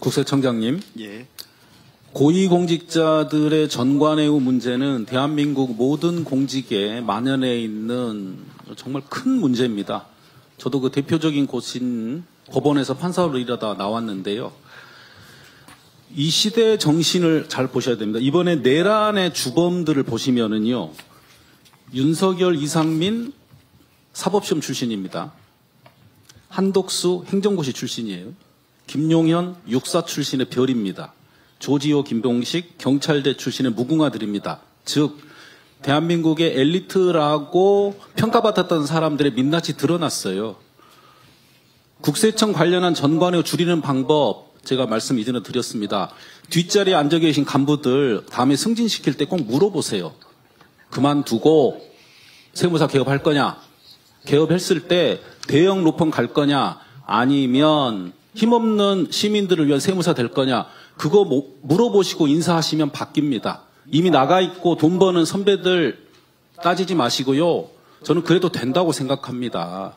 국세청장님, 예. 고위공직자들의 전관예우 문제는 대한민국 모든 공직에 만연해 있는 정말 큰 문제입니다. 저도 그 대표적인 곳인 법원에서 판사로 일하다 나왔는데요. 이 시대의 정신을 잘 보셔야 됩니다. 이번에 내란의 주범들을 보시면은요, 윤석열, 이상민 사법시험 출신입니다. 한독수 행정고시 출신이에요. 김용현 육사 출신의 별입니다. 조지호, 김동식 경찰대 출신의 무궁화들입니다. 즉 대한민국의 엘리트라고 평가받았던 사람들의 민낯이 드러났어요. 국세청 관련한 전관예우 줄이는 방법 제가 말씀 이전에 드렸습니다. 뒷자리에 앉아 계신 간부들 다음에 승진시킬 때 꼭 물어보세요. 그만두고 세무사 개업할 거냐? 개업했을 때 대형 로펌 갈 거냐? 아니면 힘없는 시민들을 위한 세무사 될 거냐? 그거 물어보시고 인사하시면 바뀝니다. 이미 나가 있고 돈 버는 선배들 따지지 마시고요. 저는 그래도 된다고 생각합니다.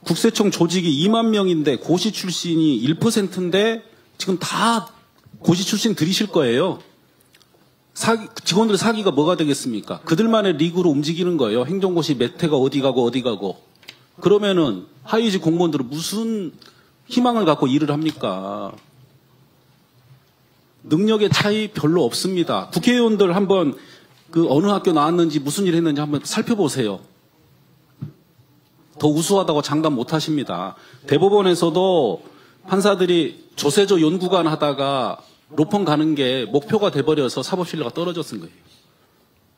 국세청 조직이 2만 명인데 고시 출신이 1%인데 지금 다 고시 출신 들이실 거예요. 직원들 사기가 뭐가 되겠습니까? 그들만의 리그로 움직이는 거예요. 행정고시 몇 회가 어디 가고. 그러면은 하위직 공무원들은 무슨 희망을 갖고 일을 합니까? 능력의 차이 별로 없습니다. 국회의원들 한번 그 어느 학교 나왔는지 무슨 일 했는지 한번 살펴보세요. 더 우수하다고 장담 못 하십니다. 대법원에서도 판사들이 조세조 연구관 하다가 로펌 가는 게 목표가 돼버려서 사법 신뢰가 떨어졌은 거예요.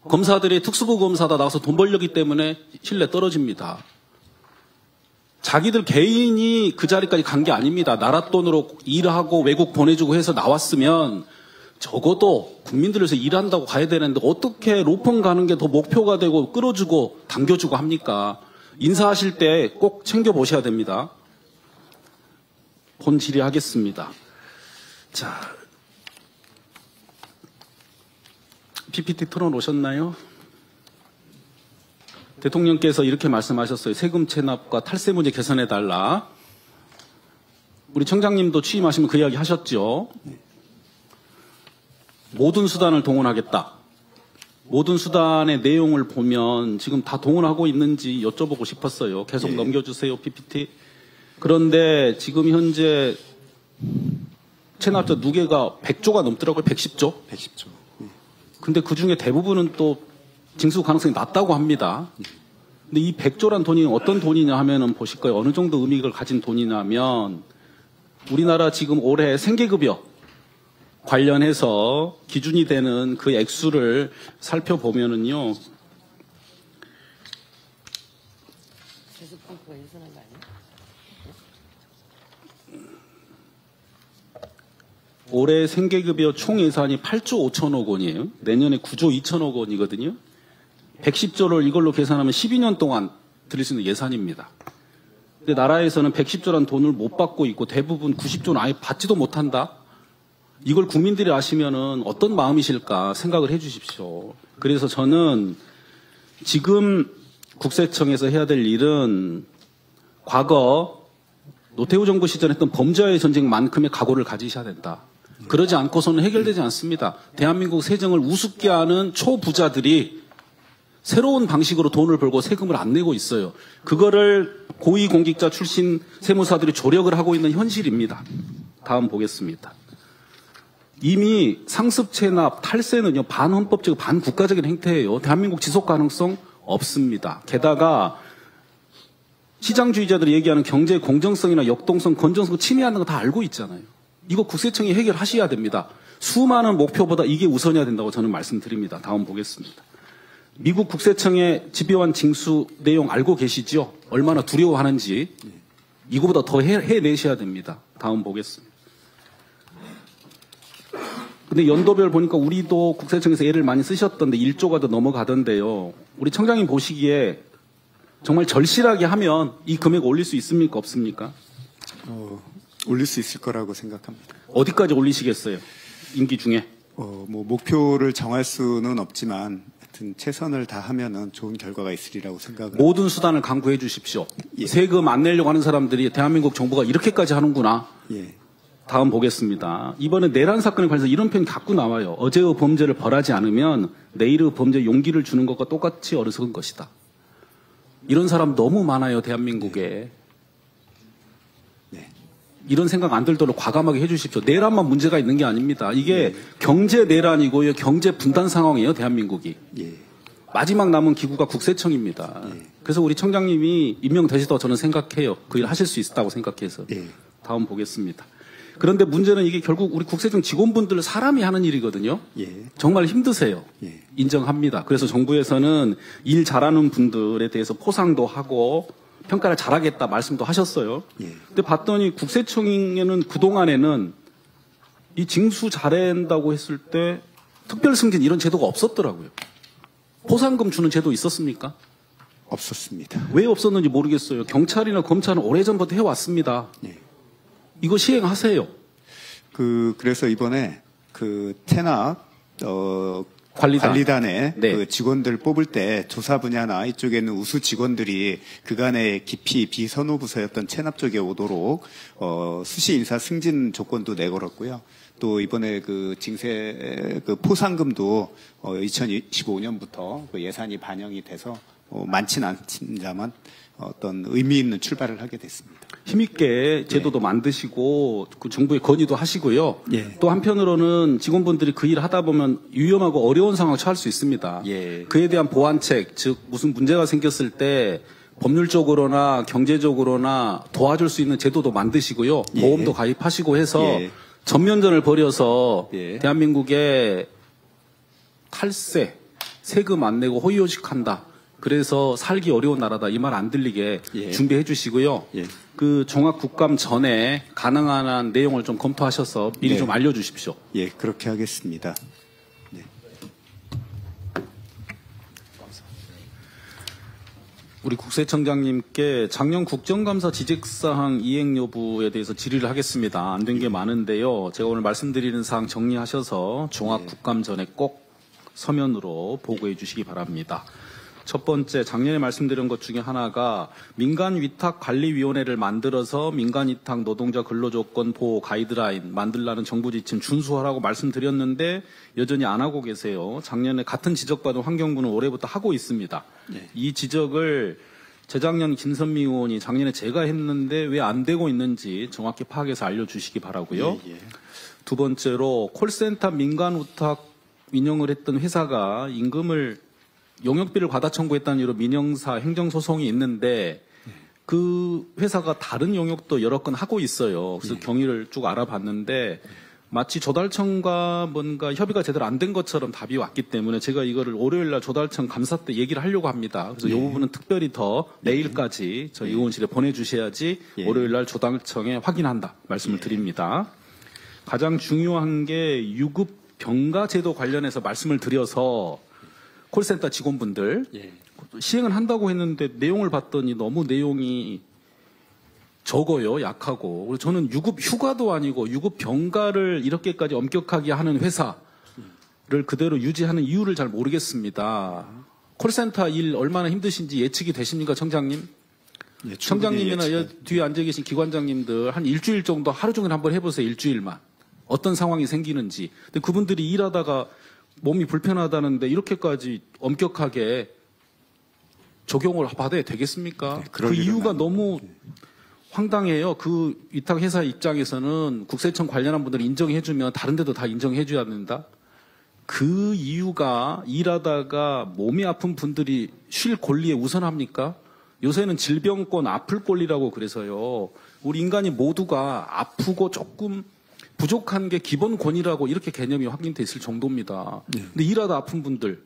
검사들이 특수부 검사다 나와서 돈 벌려기 때문에 신뢰 떨어집니다. 자기들 개인이 그 자리까지 간 게 아닙니다. 나라 돈으로 일하고 외국 보내주고 해서 나왔으면 적어도 국민들을 위해서 일한다고 가야 되는데 어떻게 로펌 가는 게 더 목표가 되고 끌어주고 당겨주고 합니까? 인사하실 때 꼭 챙겨보셔야 됩니다. 본 질의하겠습니다. 자, PPT 틀어놓으셨나요? 대통령께서 이렇게 말씀하셨어요. 세금 체납과 탈세 문제 개선해달라. 우리 청장님도 취임하시면 그 이야기 하셨죠. 모든 수단을 동원하겠다. 모든 수단의 내용을 보면 지금 다 동원하고 있는지 여쭤보고 싶었어요. 계속 넘겨주세요, PPT. 그런데 지금 현재 체납자 누계가 100조가 넘더라고요. 110조? 110조. 근데 그 중에 대부분은 또 징수 가능성이 낮다고 합니다. 근데 이 100조란 돈이 어떤 돈이냐 하면은 보실까요? 어느 정도 의미를 가진 돈이냐면 우리나라 지금 올해 생계급여 관련해서 기준이 되는 그 액수를 살펴보면은요. 올해 생계급여 총 예산이 8조 5천억 원이에요. 내년에 9조 2천억 원이거든요. 110조를 이걸로 계산하면 12년 동안 드릴 수 있는 예산입니다. 근데 나라에서는 110조란 돈을 못 받고 있고 대부분 90조는 아예 받지도 못한다. 이걸 국민들이 아시면은 어떤 마음이실까 생각을 해 주십시오. 그래서 저는 지금 국세청에서 해야 될 일은 과거 노태우 정부 시절에 했던 범죄와의 전쟁만큼의 각오를 가지셔야 된다. 그러지 않고서는 해결되지 않습니다. 대한민국 세정을 우습게 하는 초부자들이 새로운 방식으로 돈을 벌고 세금을 안 내고 있어요. 그거를 고위공직자 출신 세무사들이 조력을 하고 있는 현실입니다. 다음 보겠습니다. 이미 상습 체납, 탈세는요, 반헌법적, 반국가적인 행태예요. 대한민국 지속 가능성 없습니다. 게다가 시장주의자들이 얘기하는 경제 공정성이나 역동성, 건전성 침해하는 거 다 알고 있잖아요. 이거 국세청이 해결하셔야 됩니다. 수많은 목표보다 이게 우선해야 된다고 저는 말씀드립니다. 다음 보겠습니다. 미국 국세청의 집요한 징수 내용 알고 계시죠? 얼마나 두려워하는지. 이거보다 더 해내셔야 됩니다. 다음 보겠습니다. 근데 연도별 보니까 우리도 국세청에서 애를 많이 쓰셨던데 1조가 더 넘어가던데요. 우리 청장님 보시기에 정말 절실하게 하면 이 금액 올릴 수 있습니까? 없습니까? 올릴 수 있을 거라고 생각합니다. 어디까지 올리시겠어요? 임기 중에? 뭐 목표를 정할 수는 없지만 하여튼 최선을 다하면은 좋은 결과가 있으리라고 생각을 모든 수단을 강구해 주십시오. 예. 세금 안 내려고 하는 사람들이 대한민국 정부가 이렇게까지 하는구나. 예. 다음 보겠습니다. 이번에 내란 사건에 관해서 이런 표현 자꾸 나와요. 어제의 범죄를 벌하지 않으면 내일의 범죄 용기를 주는 것과 똑같이 어리석은 것이다. 이런 사람 너무 많아요, 대한민국에. 네. 이런 생각 안 들도록 과감하게 해주십시오. 내란만 문제가 있는 게 아닙니다. 이게 경제 내란이고요, 경제 분단 상황이에요, 대한민국이. 예. 마지막 남은 기구가 국세청입니다. 그래서 우리 청장님이 임명되시다고 저는 생각해요. 그 일 하실 수 있다고 생각해서. 예. 다음 보겠습니다. 그런데 문제는 이게 결국 우리 국세청 직원분들 사람이 하는 일이거든요. 예. 정말 힘드세요. 예. 인정합니다. 그래서 정부에서는 일 잘하는 분들에 대해서 포상도 하고 평가를 잘하겠다 말씀도 하셨어요. 예. 근데 봤더니 국세청에는 그동안에는 이 징수 잘한다고 했을 때 특별 승진 이런 제도가 없었더라고요. 포상금 주는 제도 있었습니까? 없었습니다. 왜 없었는지 모르겠어요. 경찰이나 검찰은 오래전부터 해왔습니다. 예. 이거 시행하세요. 그래서 이번에 태납, 관리단에 네. 그 직원들 뽑을 때 조사 분야나 이쪽에 있는 우수 직원들이 그간의 깊이 비선호부서였던 체납 쪽에 오도록 수시 인사 승진 조건도 내걸었고요. 또 이번에 그 징세 포상금도 2025년부터 그 예산이 반영이 돼서 많지는 않지만 어떤 의미 있는 출발을 하게 됐습니다. 힘있게 제도도 만드시고 그 정부에 건의도 하시고요. 예. 또 한편으로는 직원분들이 그 일을 하다 보면 위험하고 어려운 상황을 처할 수 있습니다. 예. 그에 대한 보완책, 즉 무슨 문제가 생겼을 때 법률적으로나 경제적으로나 도와줄 수 있는 제도도 만드시고요. 예. 보험도 가입하시고 해서 예. 전면전을 벌여서 예. 대한민국의 탈세, 세금 안 내고 호의호식한다. 그래서 살기 어려운 나라다. 이 말 안 들리게 예. 준비해 주시고요. 예. 그 종합국감 전에 가능한 한 내용을 좀 검토하셔서 미리 네. 좀 알려주십시오. 예, 그렇게 하겠습니다. 우리 국세청장님께 작년 국정감사 지적사항 이행 여부에 대해서 질의를 하겠습니다. 안 된 게 많은데요. 제가 오늘 말씀드리는 사항 정리하셔서 종합국감 전에 꼭 서면으로 보고해 주시기 바랍니다. 첫 번째, 작년에 말씀드린 것 중에 하나가 민간위탁관리위원회를 만들어서 민간위탁 노동자 근로조건 보호 가이드라인 만들라는 정부 지침 준수하라고 말씀드렸는데 여전히 안 하고 계세요. 작년에 같은 지적받은 환경부는 올해부터 하고 있습니다. 네. 이 지적을 재작년 김선미 의원이 작년에 제가 했는데 왜 안 되고 있는지 정확히 파악해서 알려주시기 바라고요. 예, 예. 두 번째로 콜센터 민간위탁 운영을 했던 회사가 임금을 용역비를 과다 청구했다는 이유로 민형사 행정소송이 있는데 그 회사가 다른 용역도 여러 건 하고 있어요. 그래서 경위를 쭉 알아봤는데 마치 조달청과 뭔가 협의가 제대로 안 된 것처럼 답이 왔기 때문에 제가 이거를 월요일 날 조달청 감사 때 얘기를 하려고 합니다. 그래서 이 부분은 특별히 더 내일까지 저희 의원실에 보내주셔야지 예. 월요일 날 조달청에 확인한다 말씀을 드립니다. 가장 중요한 게 유급 병가 제도 관련해서 말씀을 드려서 콜센터 직원분들 예. 시행을 한다고 했는데 내용을 봤더니 너무 내용이 적어요. 약하고. 그리고 저는 유급 휴가도 아니고 유급 병가를 이렇게까지 엄격하게 하는 회사를 그대로 유지하는 이유를 잘 모르겠습니다. 콜센터 일 얼마나 힘드신지 예측이 되십니까, 청장님? 예, 청장님이나 뒤에 앉아 계신 기관장님들 한 일주일 정도 하루 종일 한번 해보세요. 일주일만. 어떤 상황이 생기는지. 근데 그분들이 일하다가 몸이 불편하다는데 이렇게까지 엄격하게 적용을 받아야 되겠습니까? 네, 그럴 그 일은 이유가 아니- 너무 황당해요. 그 위탁회사 입장에서는 국세청 관련한 분들 인정해주면 다른 데도 다 인정해줘야 된다. 그 이유가 일하다가 몸이 아픈 분들이 쉴 권리에 우선합니까? 요새는 질병권 아플 권리라고 그래서요. 우리 인간이 모두가 아프고 조금 부족한 게 기본 권이라고 이렇게 개념이 확인돼 있을 정도입니다. 근데 일하다 아픈 분들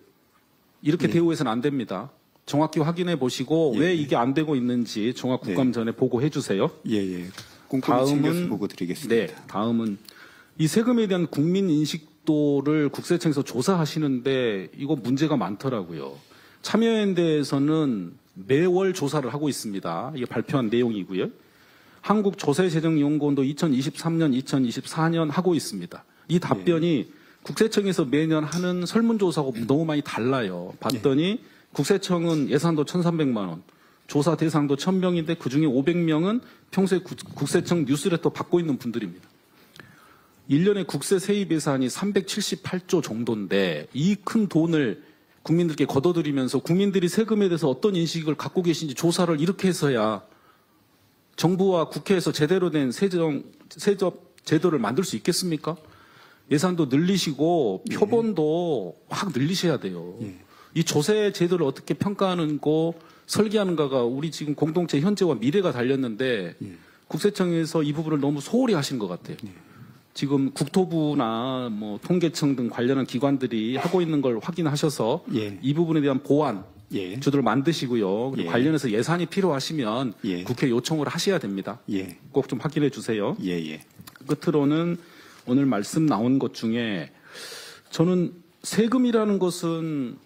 이렇게 대우해서는 안 됩니다. 정확히 확인해 보시고 왜 이게 안 되고 있는지 종합국감 전에 보고해 주세요. 예, 예. 꼼꼼히 챙겨서 보고 드리겠습니다. 네, 다음은 이 세금에 대한 국민 인식도를 국세청에서 조사하시는데 이거 문제가 많더라고요. 참여연대에서는 매월 조사를 하고 있습니다. 이게 발표한 내용이고요. 한국조세재정연구원도 2023년, 2024년 하고 있습니다. 이 답변이 국세청에서 매년 하는 설문조사하고 너무 많이 달라요. 봤더니 국세청은 예산도 1,300만 원, 조사 대상도 1,000명인데 그중에 500명은 평소에 국세청 뉴스레터 받고 있는 분들입니다. 1년에 국세 세입 예산이 378조 정도인데 이 큰 돈을 국민들께 걷어들이면서 국민들이 세금에 대해서 어떤 인식을 갖고 계신지 조사를 이렇게 해서야 정부와 국회에서 제대로 된 세법 제도를 만들 수 있겠습니까? 예산도 늘리시고 표본도 확 늘리셔야 돼요. 이 조세 제도를 어떻게 평가하는 거 설계하는가가 우리 지금 공동체 현재와 미래가 달렸는데 국세청에서 이 부분을 너무 소홀히 하신 것 같아요. 지금 국토부나 뭐 통계청 등 관련한 기관들이 하고 있는 걸 확인하셔서 이 부분에 대한 보완 제도를 만드시고요. 그리고 관련해서 예산이 필요하시면 국회 요청을 하셔야 됩니다. 꼭 좀 확인해 주세요. 끝으로는 오늘 말씀 나온 것 중에 저는 세금이라는 것은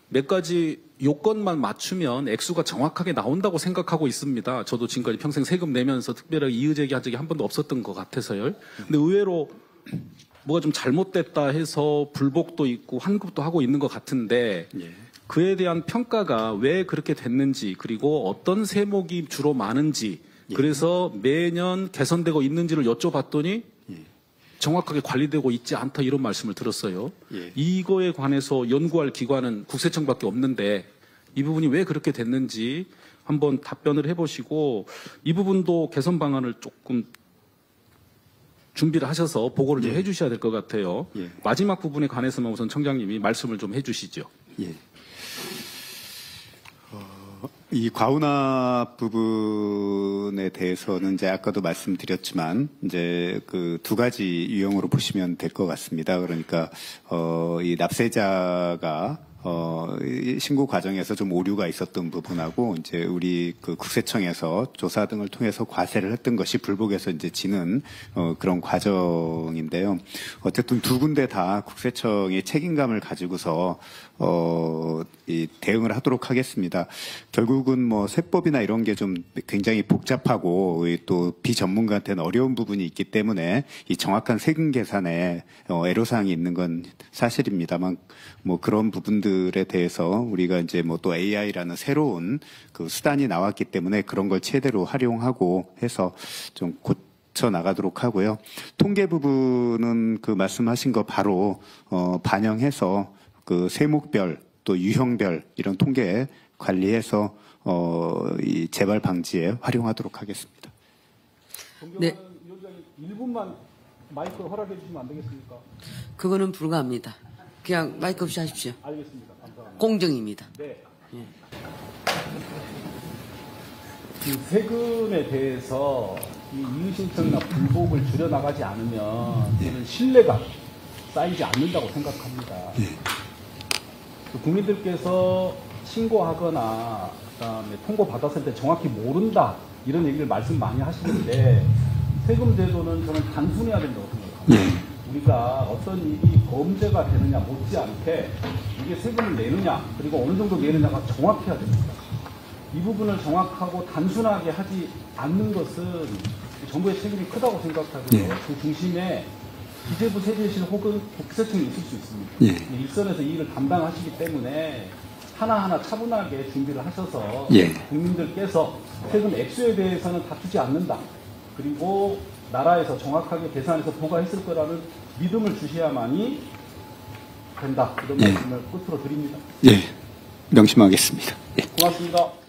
몇 가지 요건만 맞추면 액수가 정확하게 나온다고 생각하고 있습니다. 저도 지금까지 평생 세금 내면서 특별하게 이의제기한 적이 한 번도 없었던 것 같아서요. 근데 의외로 뭐가 좀 잘못됐다 해서 불복도 있고 환급도 하고 있는 것 같은데 그에 대한 평가가 왜 그렇게 됐는지 그리고 어떤 세목이 주로 많은지 그래서 매년 개선되고 있는지를 여쭤봤더니 정확하게 관리되고 있지 않다 이런 말씀을 들었어요. 이거에 관해서 연구할 기관은 국세청밖에 없는데 이 부분이 왜 그렇게 됐는지 한번 답변을 해보시고 이 부분도 개선 방안을 조금 준비를 하셔서 보고를 좀 해주셔야 될 것 같아요. 마지막 부분에 관해서만 우선 청장님이 말씀을 좀 해주시죠. 이 과운합 부분에 대해서는 이제 아까도 말씀드렸지만 이제 그 두 가지 유형으로 보시면 될 것 같습니다. 그러니까 이 납세자가 이 신고 과정에서 좀 오류가 있었던 부분하고 이제 우리 그 국세청에서 조사 등을 통해서 과세를 했던 것이 불복해서 이제 지는 그런 과정인데요. 어쨌든 두 군데 다 국세청의 책임감을 가지고서 이 대응을 하도록 하겠습니다. 결국은 뭐 세법이나 이런 게 좀 굉장히 복잡하고 또 비전문가한테는 어려운 부분이 있기 때문에 이 정확한 세금 계산에 애로사항이 있는 건 사실입니다만 뭐 그런 부분들에 대해서 우리가 이제 뭐 또 AI라는 새로운 그 수단이 나왔기 때문에 그런 걸 최대로 활용하고 해서 좀 고쳐 나가도록 하고요. 통계 부분은 그 말씀하신 거 바로 반영해서 그 세목별 또 유형별 이런 통계 관리해서 이 재발 방지에 활용하도록 하겠습니다. 네. 위원장님 1분만 마이크를 허락해 주시면 안 되겠습니까? 그거는 불가합니다. 그냥 마이크 없이 하십시오. 알겠습니다. 감사합니다. 공정입니다. 네. 그 세금에 대해서 이 이의신청이나 불복을 줄여나가지 않으면 저는 신뢰가 쌓이지 않는다고 생각합니다. 그 국민들께서 신고하거나 그다음에 통보받았을 때 정확히 모른다 이런 얘기를 말씀 많이 하시는데 세금 제도는 저는 단순해야 된다고 생각합니다. 우리가 어떤 일이 범죄가 되느냐 못지않게 이게 세금을 내느냐 그리고 어느 정도 내느냐가 정확해야 됩니다. 이 부분을 정확하고 단순하게 하지 않는 것은 정부의 책임이 크다고 생각하고요. 그 중심에 기재부 세제실 혹은 국세청이 있을 수 있습니다. 일선에서 이 일을 담당하시기 때문에 하나하나 차분하게 준비를 하셔서 국민들께서 세금 액수에 대해서는 다투지 않는다. 그리고 나라에서 정확하게 계산해서 부과했을 거라는 믿음을 주셔야만이 된다. 이런 말씀을 끝으로 드립니다. 명심하겠습니다. 고맙습니다.